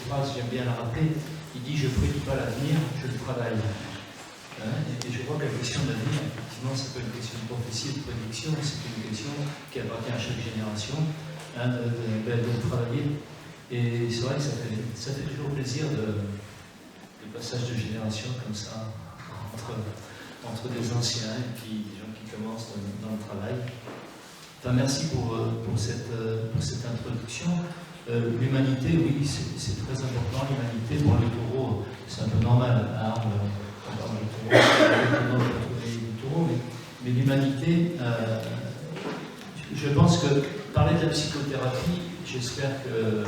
phrase, j'aime bien la rappeler, il dit « Je ne prédis pas l'avenir, je le travaille ». Et je crois que la question de l'avenir, effectivement, c'est pas une question de prophétie, de prédiction, c'est une question qui appartient à chaque génération, de travailler. Et c'est vrai que ça fait toujours plaisir le passage de génération comme ça, entre des anciens et puis des gens qui commencent dans le travail. Enfin, merci pour cette introduction. L'humanité, oui, c'est très important. L'humanité, bon, le taureau, c'est un peu normal. Hein, on parle du taureau, mais l'humanité, je pense que parler de la psychothérapie, j'espère que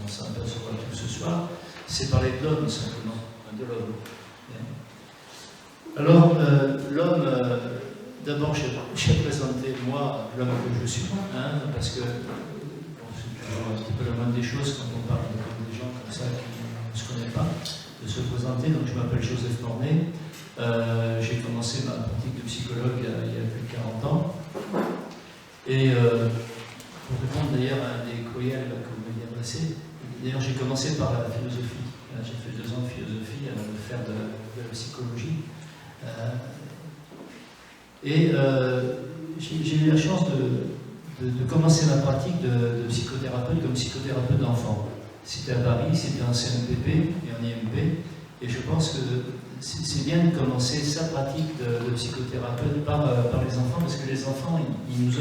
on s'en apercevra tout ce soir, c'est parler de l'homme simplement, de l'homme. Alors, l'homme, d'abord, j'ai présenté moi l'homme que je suis, parce que c'est toujours un petit peu la moindre des choses quand on parle de gens comme ça qui ne se connaissent pas, de se présenter. Donc, je m'appelle Joseph Mornay. J'ai commencé ma pratique de psychologue il y a plus de 40 ans. Et pour répondre d'ailleurs à un des courriels que vous m'avez adressé, d'ailleurs, j'ai commencé par la philosophie. J'ai fait 2 ans de philosophie avant de faire de la psychologie. J'ai eu la chance de commencer ma pratique de psychothérapeute comme psychothérapeute d'enfants. C'était à Paris, c'était en CMPP et en IMP. Et je pense que c'est bien de commencer sa pratique de psychothérapeute par les enfants, parce que les enfants, ils nous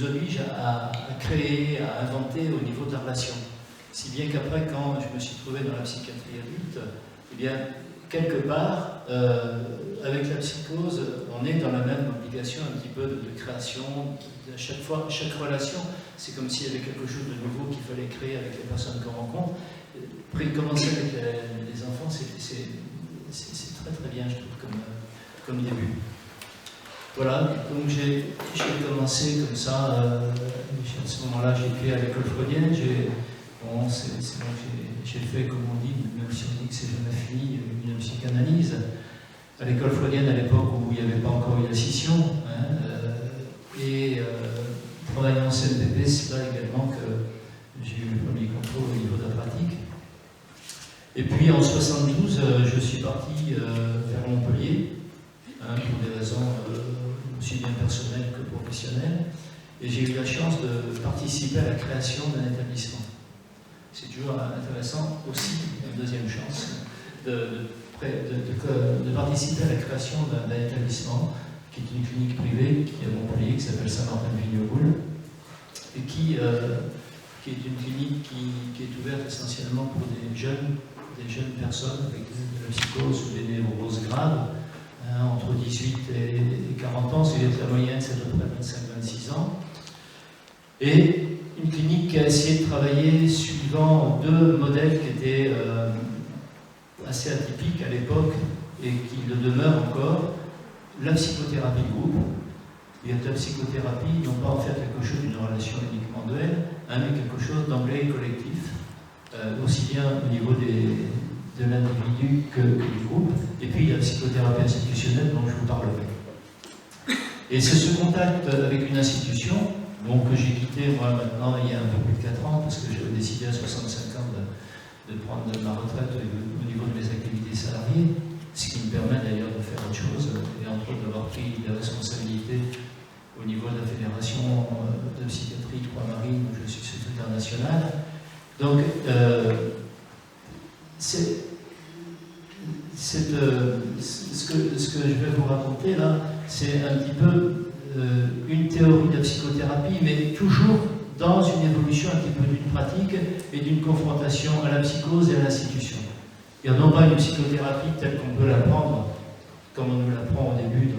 obligent à créer, à inventer au niveau de la relation. Si bien qu'après, quand je me suis trouvé dans la psychiatrie adulte, eh bien, quelque part, avec la psychose, on est dans la même obligation un petit peu de création. À chaque fois, chaque relation, c'est comme s'il y avait quelque chose de nouveau qu'il fallait créer avec les personnes qu'on rencontre. Commencer avec les enfants, c'est très très bien, je trouve, comme début. Voilà, donc j'ai commencé comme ça, à ce moment-là, j'ai été à l'école freudienne, j'ai fait, comme on dit, même si on dit que c'est jamais fini, une psychanalyse. À l'école freudienne, à l'époque où il n'y avait pas encore eu la scission, travaillant en CNPP, c'est là également que j'ai eu le premier contrôle au niveau de la pratique. Et puis en 72, je suis parti vers Montpellier, pour des raisons aussi bien personnelles que professionnelles, et j'ai eu la chance de participer à la création d'un établissement. C'est toujours intéressant aussi, une deuxième chance, de participer à la création d'un établissement qui est une clinique privée qui est à Montpellier, qui s'appelle Saint-Martin-de-Vigneroul, et qui est une clinique qui est ouverte essentiellement pour des jeunes personnes avec de la psychose ou des névroses graves, entre 18 et 40 ans, c'est la moyenne, c'est à peu près 25-26 ans. Et une clinique qui a essayé de travailler suivant 2 modèles qui étaient assez atypiques à l'époque et qui le demeurent encore. La psychothérapie de groupe, et la psychothérapie, non pas en faire quelque chose d'une relation uniquement duelle, mais quelque chose d'anglais et collectif, aussi bien au niveau de l'individu que du groupe. Et puis il y a la psychothérapie institutionnelle dont je vous parlerai. Et c'est ce contact avec une institution, que j'ai quitté moi maintenant il y a un peu plus de 4 ans, parce que j'avais décidé à 65 ans de prendre ma retraite au niveau de mes activités salariées, ce qui me permet d'ailleurs de faire autre chose, et entre autres d'avoir pris des responsabilités au niveau de la Fédération de psychiatrie Croix-Marie, où je suis secrétaire national. Donc, ce que je vais vous raconter là, c'est un petit peu une théorie de la psychothérapie, mais toujours dans une évolution un petit peu d'une pratique et d'une confrontation à la psychose et à l'institution. Et non pas une psychothérapie telle qu'on peut l'apprendre, comme on nous l'apprend au début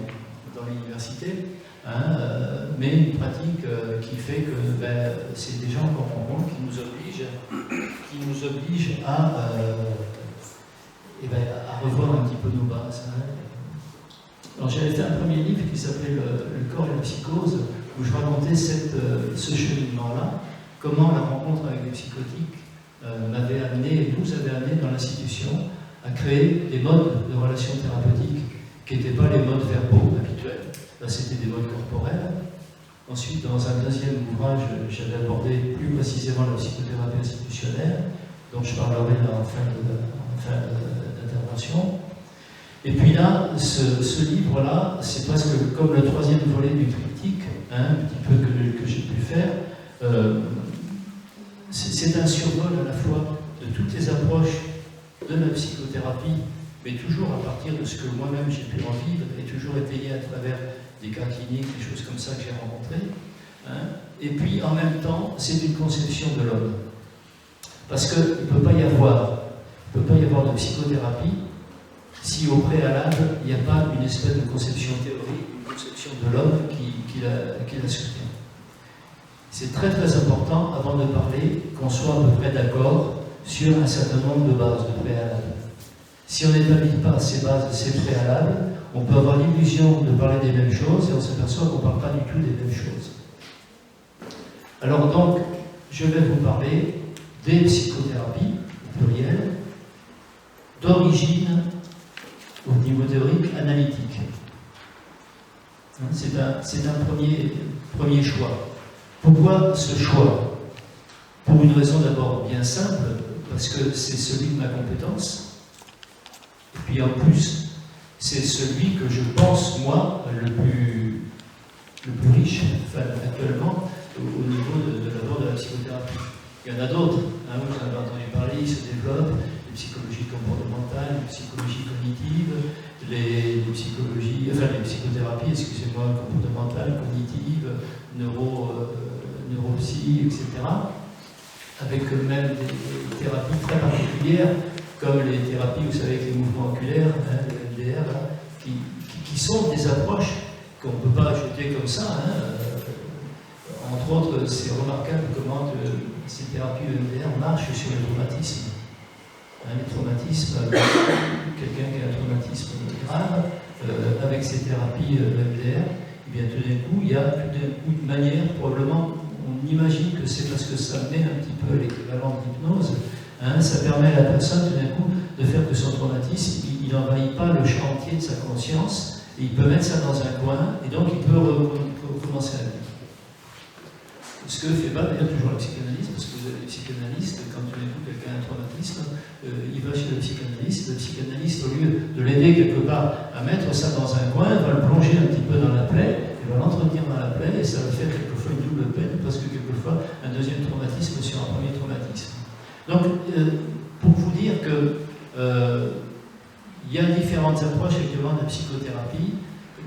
dans l'université, mais une pratique qui fait que c'est des gens qu'on rencontre qui nous obligent à revoir un petit peu nos bases. Alors j'avais fait un premier livre qui s'appelait Le corps et la psychose, où je racontais ce cheminement-là, comment la rencontre avec les psychotiques nous avait amené dans l'institution à créer des modes de relations thérapeutiques qui n'étaient pas les modes verbaux habituels. Là, c'était des modes corporels. Ensuite, dans un deuxième ouvrage, j'avais abordé plus précisément la psychothérapie institutionnelle, dont je parlerai en fin d'intervention. Et puis là, ce livre-là, c'est presque comme le troisième volet du triptyque, un petit peu que j'ai pu faire. C'est un survol à la fois de toutes les approches de la psychothérapie, mais toujours à partir de ce que moi-même j'ai pu en vivre, et toujours étayé à travers des cas cliniques, des choses comme ça que j'ai rencontrées. Et puis en même temps, c'est une conception de l'homme. Parce qu'il ne peut pas y avoir de psychothérapie si au préalable, il n'y a pas une espèce de conception théorique, une conception de l'homme qui la soutient. C'est très très important, avant de parler, qu'on soit à peu près d'accord sur un certain nombre de bases, de préalables. Si on n'établit pas ces bases, ces préalables, on peut avoir l'illusion de parler des mêmes choses et on s'aperçoit qu'on ne parle pas du tout des mêmes choses. Alors donc, je vais vous parler des psychothérapies, au pluriel, d'origine au niveau théorique analytique. C'est un premier choix. Pourquoi ce choix? Pour une raison d'abord bien simple, parce que c'est celui de ma compétence, et puis en plus, c'est celui que je pense, moi, le plus riche, enfin, actuellement, au niveau de la psychothérapie. Il y en a d'autres, vous en avez entendu parler, ils se développent, les psychologies comportementales, les psychologies cognitives, les psychothérapies, excusez-moi, comportementales, cognitives, neuropsy, etc. Avec même des thérapies très particulières, comme les thérapies, vous savez, avec les mouvements oculaires, les MDR, qui sont des approches qu'on ne peut pas jeter comme ça. Entre autres, c'est remarquable comment ces thérapies MDR marchent sur les traumatismes. Les traumatismes, quelqu'un qui a un traumatisme grave, avec ces thérapies MDR, eh bien tout d'un coup, il y a tout d'un coup une manière, probablement, on imagine que c'est parce que ça met un petit peu l'équivalent d'hypnose, ça permet à la personne tout d'un coup de faire que son traumatisme, il n'envahit pas le champ entier de sa conscience, et il peut mettre ça dans un coin, et donc il peut recommencer à vivre. Ce que fait pas d'ailleurs toujours la psychanalyse, parce que les psychanalystes, quand tout d'un coup quelqu'un a un traumatisme, il va chez le psychanalyste, au lieu de l'aider quelque part à mettre ça dans un coin, va le plonger un petit peu dans la plaie, et va l'entretenir dans la plaie, et ça va faire quelquefois une double peine, parce que quelquefois un deuxième traumatisme sur un premier traumatisme. Donc, pour vous dire que il y a différentes approches actuellement de la psychothérapie,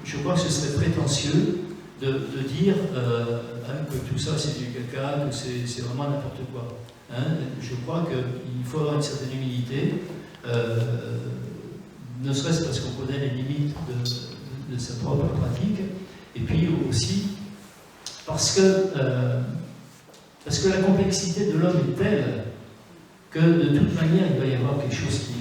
je crois que ce serait prétentieux de dire que tout ça c'est du caca, que c'est vraiment n'importe quoi. Je crois qu'il faut avoir une certaine humilité, ne serait-ce parce qu'on connaît les limites de sa propre pratique, et puis aussi parce que la complexité de l'homme est telle que de toute manière il va y avoir quelque chose qui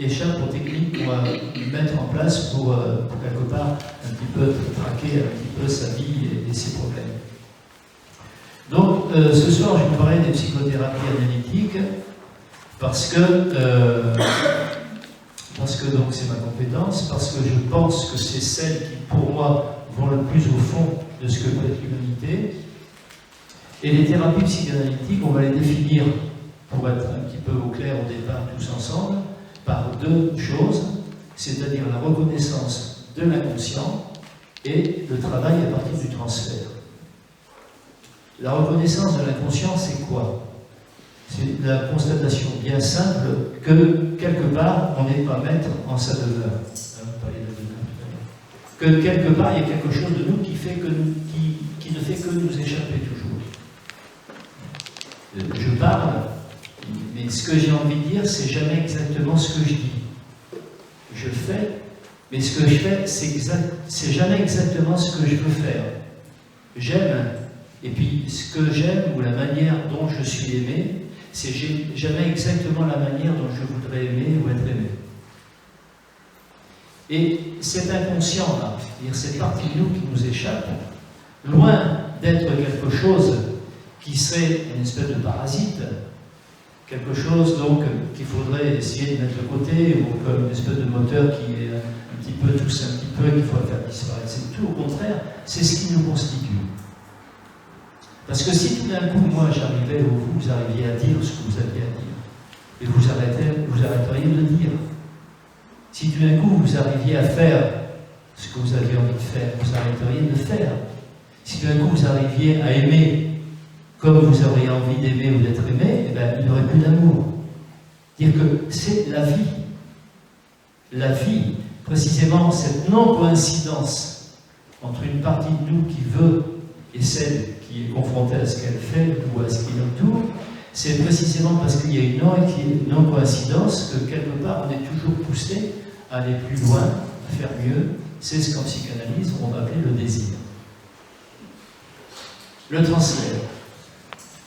échappe aux techniques qu'on va mettre en place pour quelque part un petit peu traquer un petit peu sa vie et ses problèmes. Donc ce soir je vais vous parler des psychothérapies analytiques parce que donc c'est ma compétence, parce que je pense que c'est celles qui pour moi vont le plus au fond de ce que peut être l'humanité. Et les thérapies psychanalytiques, on va les définir pour être un petit peu au clair au départ tous ensemble par deux choses, c'est-à-dire la reconnaissance de l'inconscient et le travail à partir du transfert. La reconnaissance de l'inconscient, c'est quoi? C'est la constatation bien simple que, quelque part, on n'est pas maître en sa demeure. Que, quelque part, il y a quelque chose de nous qui ne fait que nous échapper toujours. Je parle, mais ce que j'ai envie de dire, c'est jamais exactement ce que je dis. Je fais, mais ce que je fais, c'est jamais exactement ce que je veux faire. J'aime, et puis ce que j'aime, ou la manière dont je suis aimé, c'est jamais exactement la manière dont je voudrais aimer ou être aimé. Et cet inconscient-là, c'est-à-dire cette partie de nous qui nous échappe, loin d'être quelque chose qui serait une espèce de parasite, quelque chose donc qu'il faudrait essayer de mettre de côté, ou comme une espèce de moteur qui est un petit peu tousse un petit peu, qu'il faudrait faire disparaître. C'est tout au contraire, c'est ce qui nous constitue. Parce que si tout d'un coup, moi, j'arrivais ou vous arriviez à dire ce que vous aviez à dire, et vous arrêteriez de dire. Si tout d'un coup, vous arriviez à faire ce que vous aviez envie de faire, vous arrêteriez de faire. Si tout d'un coup, vous arriviez à aimer comme vous auriez envie d'aimer ou d'être aimé, eh bien, il n'y aurait plus d'amour. Dire que c'est la vie. La vie, précisément, cette non-coïncidence entre une partie de nous qui veut et celle qui est confrontée à ce qu'elle fait ou à ce qui l'entoure, c'est précisément parce qu'il y a une non-coïncidence que quelque part on est toujours poussé à aller plus loin, à faire mieux. C'est ce qu'en psychanalyse on va appeler le désir. Le transfert.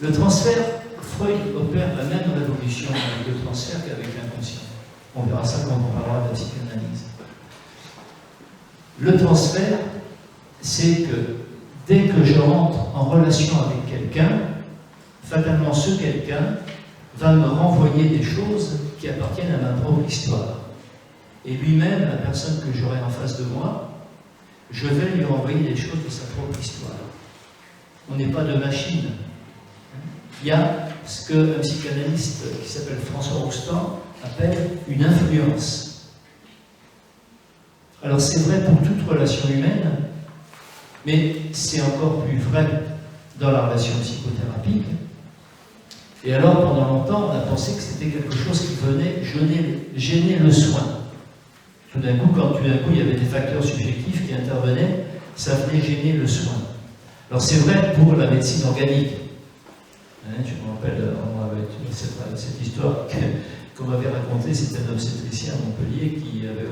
Le transfert, Freud opère la même révolution avec le transfert qu'avec l'inconscient. On verra ça quand on parlera de la psychanalyse. Le transfert, c'est que dès que je rentre en relation avec quelqu'un, fatalement ce quelqu'un va me renvoyer des choses qui appartiennent à ma propre histoire. Et lui-même, la personne que j'aurai en face de moi, je vais lui renvoyer des choses de sa propre histoire. On n'est pas de machine. Il y a ce qu'un psychanalyste qui s'appelle François Roustan appelle une influence. Alors c'est vrai pour toute relation humaine, mais c'est encore plus vrai dans la relation psychothérapique. Et alors pendant longtemps, on a pensé que c'était quelque chose qui venait gêner le soin. Tout d'un coup, il y avait des facteurs subjectifs qui intervenaient, ça venait gêner le soin. Alors c'est vrai pour la médecine organique. Je me rappelle, cette histoire qu'on m'avait racontée, c'était un obstétricien à Montpellier qui avait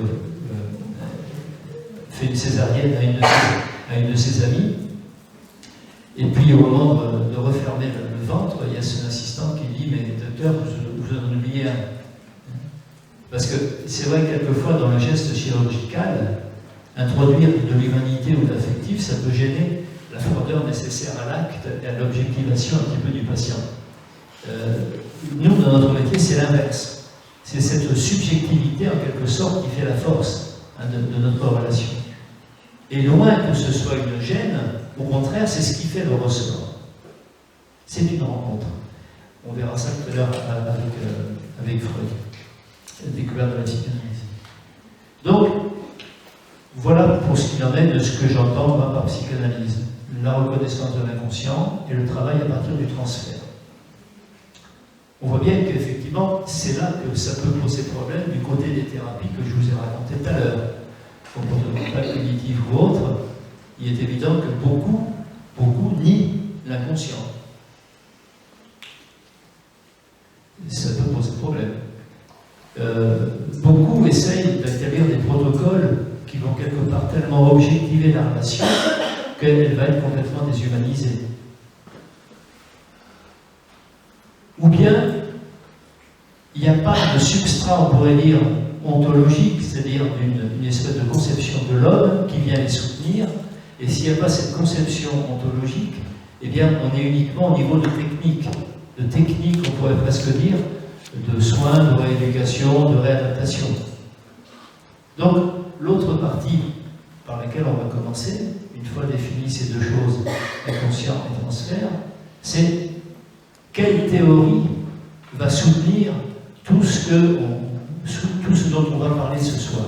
fait une césarienne à une de ses amies. Et puis au moment de refermer le ventre, il y a son assistant qui dit « Mais docteur, vous en oubliez un ». Parce que c'est vrai que quelquefois dans le geste chirurgical, introduire de l'humanité ou de l'affectif, ça peut gêner la froideur nécessaire à l'acte et à l'objectivation un petit peu du patient. Nous, dans notre métier, c'est l'inverse. C'est cette subjectivité, en quelque sorte, qui fait la force de notre relation. Et loin que ce soit une gêne, au contraire, c'est ce qui fait le ressort. C'est une rencontre. On verra ça tout à l'heure avec Freud, la découverte de la psychanalyse. Donc, voilà pour ce qu'il en est de ce que j'entends moi par psychanalyse. La reconnaissance de l'inconscient et le travail à partir du transfert. On voit bien qu'effectivement, c'est là que ça peut poser problème du côté des thérapies que je vous ai racontées tout à l'heure. Comportemental, cognitif ou autre, il est évident que beaucoup nient l'inconscient. Ça peut poser problème. Beaucoup essayent d'établir des protocoles qui vont quelque part tellement objectiver la relation qu'elle va être complètement déshumanisée. Ou bien, il n'y a pas de substrat, on pourrait dire, ontologique, c'est-à-dire une espèce de conception de l'homme qui vient les soutenir, et s'il n'y a pas cette conception ontologique, eh bien, on est uniquement au niveau de technique, on pourrait presque dire, de soins, de rééducation, de réadaptation. Donc, l'autre partie par laquelle on va commencer, une fois définies ces deux choses, inconscient et transfert, c'est quelle théorie va soutenir tout ce dont on va parler ce soir.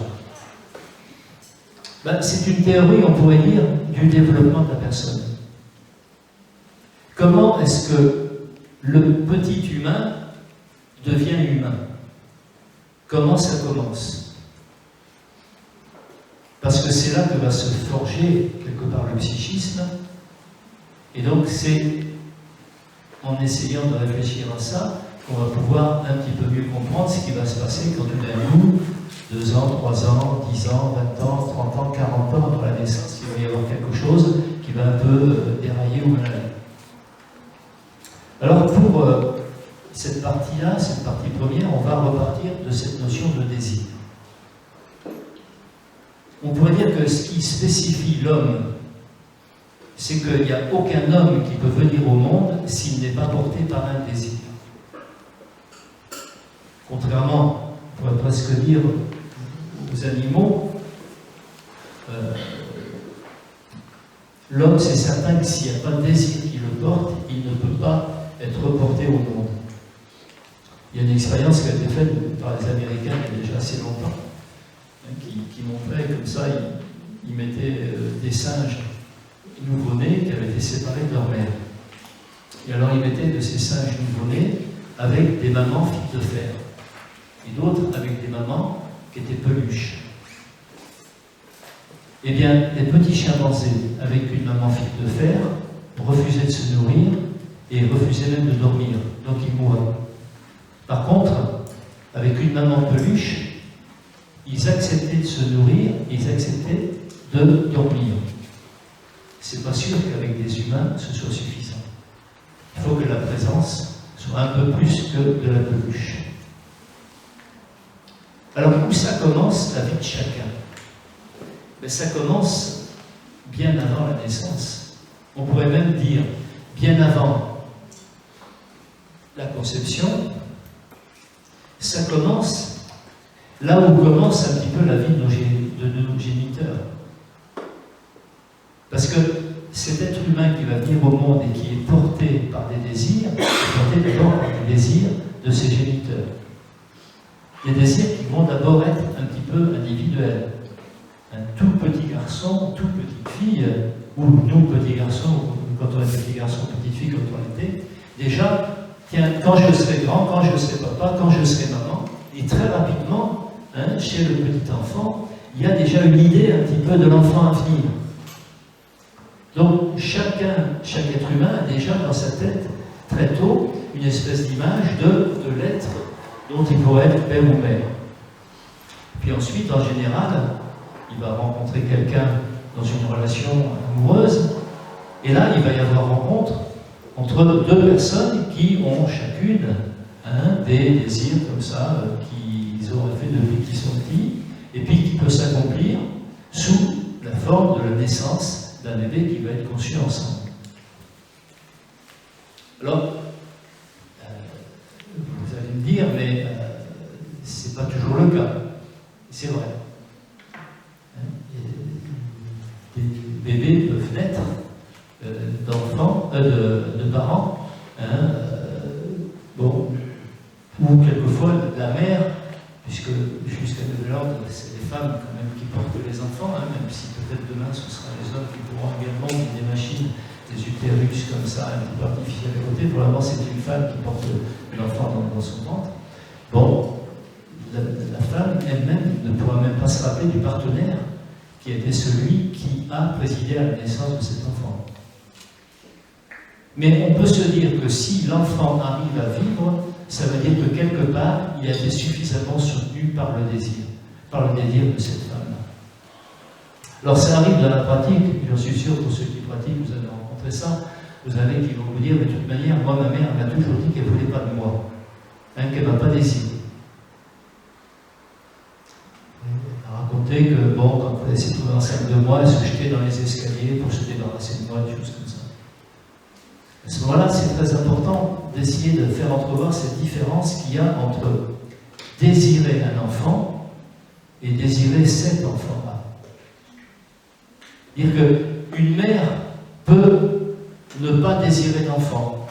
C'est une théorie, on pourrait dire, du développement de la personne. Comment est-ce que le petit humain devient humain? Comment ça commence? Parce que c'est là que va se forger quelque part le psychisme, et donc c'est en essayant de réfléchir à ça qu'on va pouvoir un petit peu mieux comprendre ce qui va se passer quand tout d'un coup, 2 ans, 3 ans, 10 ans, 20 ans, 30 ans, 40 ans après la naissance, il va y avoir quelque chose qui va un peu dérailler ou mal aller. Alors pour cette partie-là, cette partie première, on va repartir de cette notion de désir. On pourrait dire que ce qui spécifie l'homme, c'est qu'il n'y a aucun homme qui peut venir au monde s'il n'est pas porté par un désir. Contrairement, on pourrait presque dire, aux animaux, l'homme, c'est certain que s'il n'y a pas de désir qui le porte, il ne peut pas être reporté au monde. Il y a une expérience qui a été faite par les Américains il y a déjà assez longtemps, qui montrait comme ça, ils mettaient des singes nouveau-nés qui avaient été séparés de leur mère. Et alors ils mettaient de ces singes nouveau-nés avec des mamans filles de fer, et d'autres avec des mamans qui étaient peluches. Eh bien, les petits chimpanzés avec une maman fille de fer refusaient de se nourrir et refusaient même de dormir, donc ils mouraient. Par contre, avec une maman peluche, ils acceptaient de se nourrir, ils acceptaient de dormir. C'est pas sûr qu'avec des humains, ce soit suffisant. Il faut que la présence soit un peu plus que de la peluche. Alors, où ça commence la vie de chacun? Ben, ça commence bien avant la naissance. On pourrait même dire bien avant la conception. Ça commence là où commence un petit peu la vie de nos géniteurs. Parce que cet être humain qui va venir au monde et qui est porté par des désirs, est porté d'abord par des désirs de ses géniteurs. Des désirs qui vont d'abord être un petit peu individuels. Un tout petit garçon, toute petite fille, ou nous petits garçons, quand on est petit garçon, petite fille, quand on était, déjà, tiens, quand je serai grand, quand je serai papa, quand je serai maman, et très rapidement, chez le petit enfant, il y a déjà une idée un petit peu de l'enfant à venir. Donc, chaque être humain a déjà dans sa tête, très tôt, une espèce d'image de l'être dont il pourrait être père ou mère. Puis ensuite, en général, il va rencontrer quelqu'un dans une relation amoureuse, et là, il va y avoir rencontre entre deux personnes qui ont chacune des désirs comme ça, qu'ils auraient fait depuis qu'ils sont petits, et puis qui peut s'accomplir sous la forme de la naissance d'un bébé qui va être conçu ensemble. Alors, vous allez me dire, mais c'est pas toujours le cas. C'est vrai. Des bébés peuvent naître d'enfants, de parents, bon, ou quelquefois la mère, puisque jusqu'à nouvel ordre, c'est les femmes quand même qui portent les enfants, même si peut-être demain ce sera les hommes qui pourront également mettre des machines, des utérus comme ça, un petit peu artificiels à côté. Pour l'avant, c'est une femme qui porte l'enfant dans son ventre. Bon, la femme elle-même ne pourra même pas se rappeler du partenaire qui était celui qui a présidé à la naissance de cet enfant. Mais on peut se dire que si l'enfant arrive à vivre, ça veut dire que quelque part, il a été suffisamment soutenu par le désir de cette femme-là. Alors ça arrive dans la pratique, j'en suis sûr, pour ceux qui pratiquent, vous avez rencontré ça, vous avez qui vont vous dire, de toute manière, moi, ma mère m'a toujours dit qu'elle ne voulait pas de moi, qu'elle ne m'a pas désiré. Elle a raconté que, bon, quand elle s'est trouvée enceinte de moi, elle se jetait dans les escaliers pour se débarrasser de moi, des choses comme ça. À ce moment-là, c'est très important d'essayer de faire entrevoir cette différence qu'il y a entre désirer un enfant et désirer cet enfant-là. Dire qu'une mère peut ne pas désirer d'enfant,